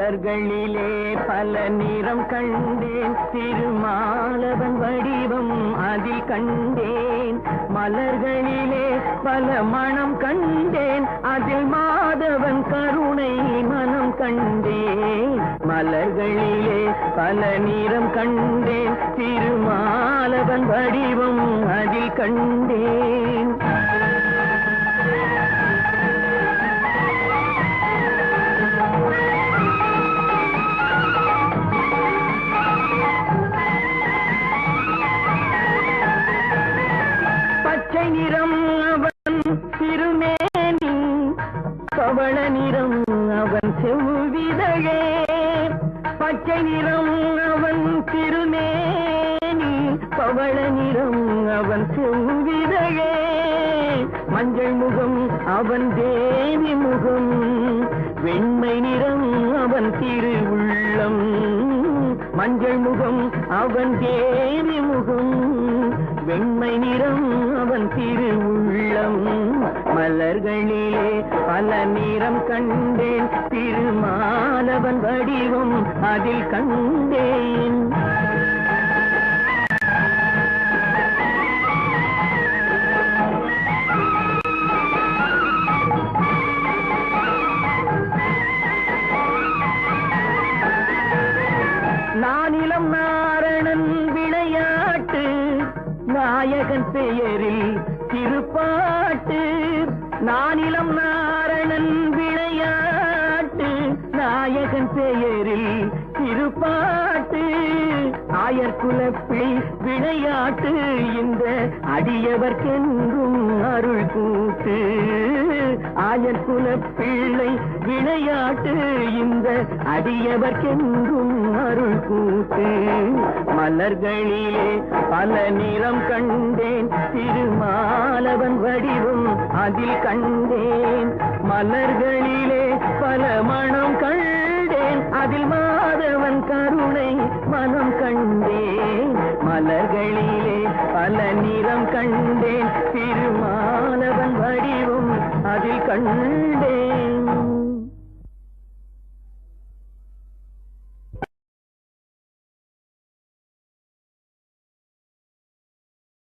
மலர்களிலே பல நிறம் கண்டேன், திருமாலவன் வடிவம் அதில் கண்டேன். மலர்களிலே பல மனம் கண்டேன், அதில் மாதவன் கருணை மனம் கண்டேன். மலர்களிலே பல நிறம் கண்டேன், திருமாலவன் வடிவம் அதில் கண்டேன். பச்சை நிறம் அவன் திருமேனி, பவள நிறம் அவன் செவ்விதழே. பச்சை நிறம் அவன் திருமேனி, பவள நிறம் அவன் செவ்விதழே. மஞ்சள் முகம் அவன் தேவி முகம், வெண்மை நிறம் அவன் திருவுள்ளம். மஞ்சள் முகம் அவன் தேவி முகம், வெண்மை நிறம் அவன் திருவுள்ளம். மலர்களிலே பல நிறம் கண்டேன், திருமாலவன் வடிவம் அதில் கண்டேன். நானிலம் நாரணன் விளையாட்டு, நாயகன் பெயரில் திருப்பாட்டு. நானிலம் நாரணன் விளையாட்டு, நாயகன் பெயரில் திருப்பாட்டு. ஆயர்குலப்பிள்ளை விளையாட்டு, இந்த அடியவர்க்கென்றும் அருள் கூட்டு. ஆயர்குலப்பிள்ளை விளையாட்டு, இந்த அடியவர்க்கென்றும் அருள் கூட்டு. மலர்களிலே பல நிறம் கண்டேன், திருமாலவன் வடிவம் அதில் கண்டேன். மலர்களிலே பல மனம் கண்டேன், அதில் மாதவன் கருணை மனம் கண்டேன். மலர்களிலே பல நிறம் கண்டேன், திருமாலவன் வடிவம் அதில் கண்டேன்.